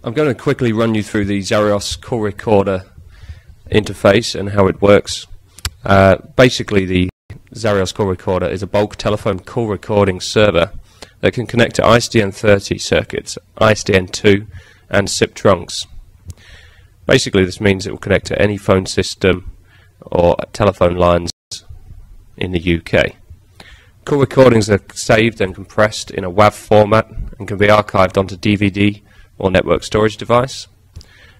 I'm going to quickly run you through the Xarios call recorder interface and how it works. Basically, the Xarios call recorder is a bulk telephone call recording server that can connect to ISDN30 circuits, ISDN2 and SIP trunks. Basically, this means it will connect to any phone system or telephone lines in the UK. Call recordings are saved and compressed in a WAV format and can be archived onto DVD or network storage device.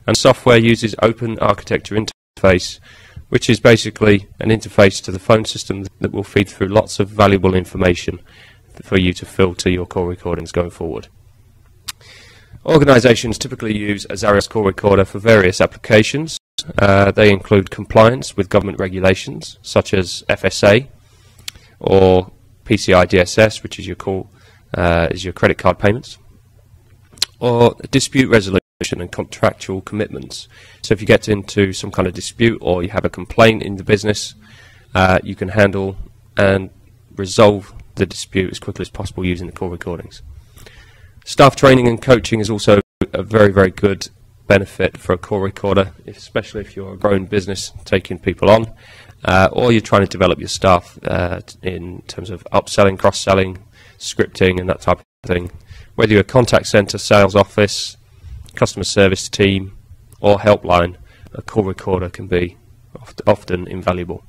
And software uses open architecture interface, which is basically an interface to the phone system that will feed through lots of valuable information for you to filter your call recordings going forward. Organizations typically use a Xarios call recorder for various applications. They include compliance with government regulations such as FSA or PCI DSS, which is your credit card payments, or dispute resolution and contractual commitments. So if you get into some kind of dispute or you have a complaint in the business, you can handle and resolve the dispute as quickly as possible using the call recordings. Staff training and coaching is also a very, very good benefit for a call recorder, especially if you're a growing business taking people on, or you're trying to develop your staff in terms of upselling, cross-selling, scripting and that type of thing. Whether you're a contact center, sales office, customer service team or helpline, a call recorder can be often invaluable.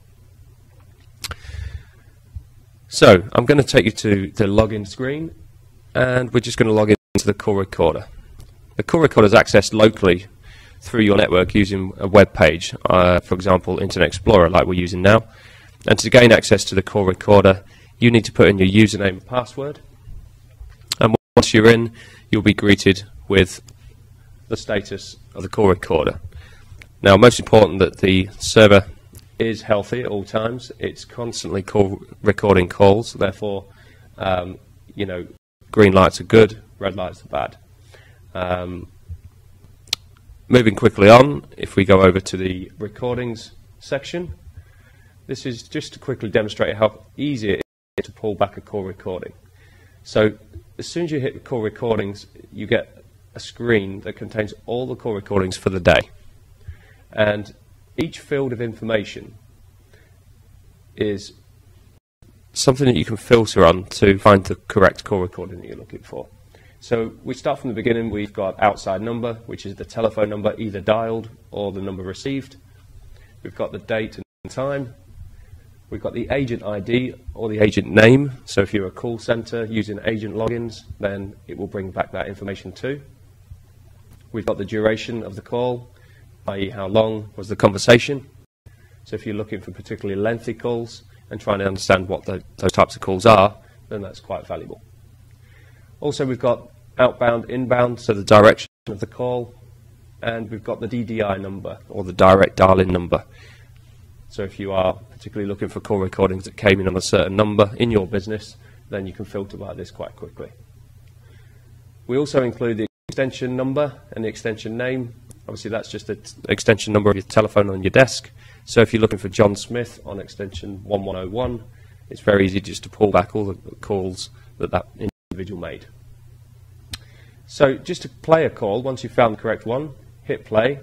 So I'm going to take you to the login screen, and we're just going to log into the call recorder. The call recorder is accessed locally through your network using a web page, for example Internet Explorer like we're using now. And to gain access to the call recorder, you need to put in your username and password. And once you're in, you'll be greeted with the status of the call recorder. Now, most important that the server is healthy at all times. It's constantly recording calls, therefore, green lights are good, red lights are bad. Moving quickly on, if we go over to the recordings section, this is just to quickly demonstrate how easy it is to pull back a call recording. So as soon as you hit call recordings, you get a screen that contains all the call recordings for the day. And each field of information is something that you can filter on to find the correct call recording that you're looking for. So we start from the beginning. We've got outside number, which is the telephone number either dialed or the number received. We've got the date and time. We've got the agent ID or the agent name. So if you're a call center using agent logins, then it will bring back that information too. We've got the duration of the call, i.e. how long was the conversation. So if you're looking for particularly lengthy calls and trying to understand what those types of calls are, then that's quite valuable. Also, we've got outbound, inbound, so the direction of the call, and we've got the DDI number or the direct dial-in number. So if you are particularly looking for call recordings that came in on a certain number in your business, then you can filter by this quite quickly. We also include the extension number and the extension name. Obviously, that's just the extension number of your telephone on your desk. So if you're looking for John Smith on extension 1101, it's very easy just to pull back all the calls that individual made. So just to play a call, once you've found the correct one, hit play.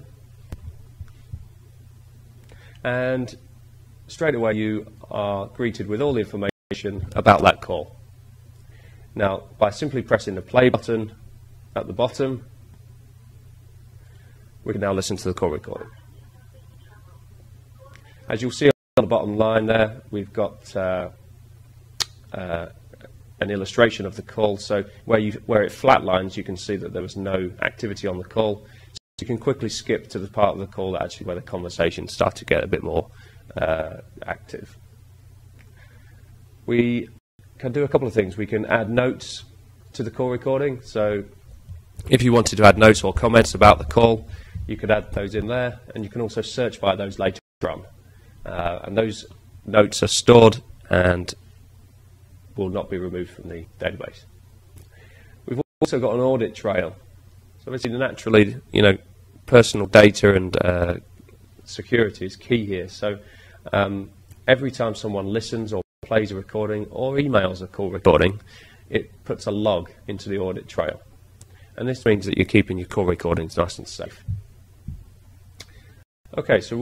And straight away you are greeted with all the information about that call. Now, by simply pressing the play button at the bottom, we can now listen to the call recording. As you'll see on the bottom line there, we've got an illustration of the call. So where it flatlines, you can see that there was no activity on the call. So you can quickly skip to the part of the call actually where the conversation starts to get a bit more active. We can do a couple of things. We can add notes to the call recording. So if you wanted to add notes or comments about the call, you could add those in there, and you can also search by those later on. And those notes are stored and will not be removed from the database. We've also got an audit trail. So obviously, naturally, personal data and security is key here. So every time someone listens or plays a recording or emails a call recording, it puts a log into the audit trail. and this means that you're keeping your call recordings nice and safe. Okay, so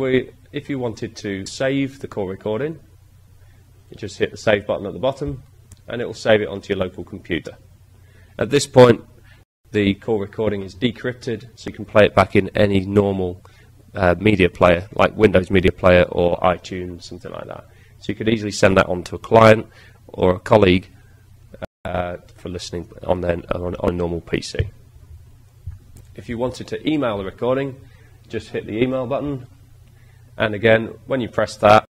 if you wanted to save the call recording, you just hit the save button at the bottom and it will save it onto your local computer. At this point, the call recording is decrypted, so you can play it back in any normal media player, like Windows Media Player or iTunes, something like that. So you could easily send that on to a client or a colleague for listening on a normal PC. If you wanted to email the recording, just hit the email button, and again, when you press that,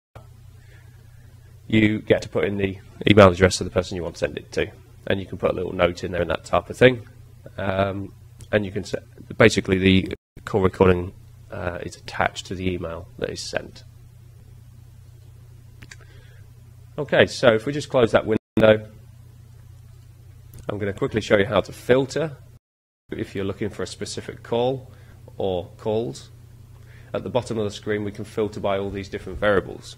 you get to put in the email address of the person you want to send it to, and you can put a little note in there and that type of thing. And you can basically the call recording is attached to the email that is sent. Okay, so if we just close that window, I'm going to quickly show you how to filter if you're looking for a specific call or calls. At the bottom of the screen, we can filter by all these different variables.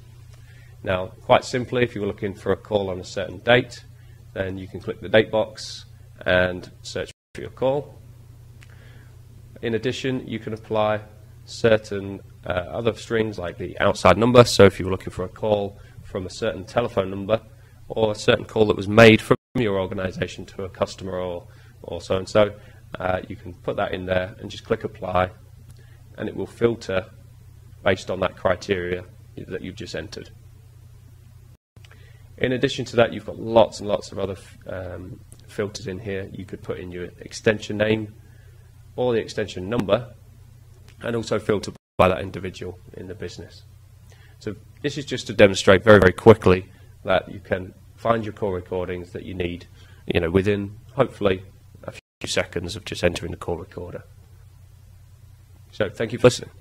Now, quite simply, if you were looking for a call on a certain date, then you can click the date box and search for your call. In addition, you can apply certain other strings like the outside number. So if you were looking for a call from a certain telephone number or a certain call that was made from your organization to a customer or so and so, you can put that in there and just click apply, and it will filter based on that criteria that you've just entered. In addition to that, you've got lots and lots of other filters in here. You could put in your extension name or the extension number, and also filter by that individual in the business. So this is just to demonstrate very, very quickly that you can find your call recordings that you need, within hopefully a few seconds of just entering the call recorder. So thank you for listening.